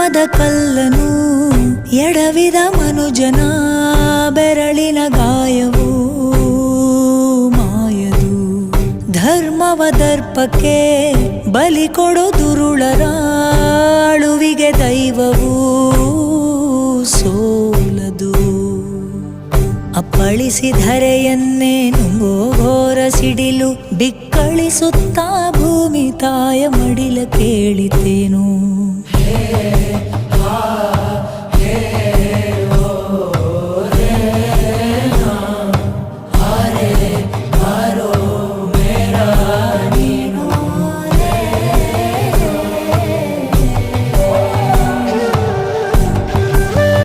ಧರ್ಮದ ಕಲ್ಲನು ಎಡವಿದ ಮನುಜನ ಬೆರಳಿನ ಗಾಯವು ಮಾಯದು. ಧರ್ಮವ ದರ್ಪಕ್ಕೆ ಬಲಿ ಕೊಡೋ ದುರುಳರ ಅಳುವಿಗೆ ದೈವವು ಸೋಲದು. ಅಪ್ಪಳಿಸಿಧರೆಯನ್ನೇ ನುಂಗೋ ಘೋರ ಸಿಡಿಲು ಬಿಕ್ಕಳಿಸುತ್ತಾ ಭೂಮಿ ತಾಯ ಮಡಿಲ ಕೇಳಿತೇನು.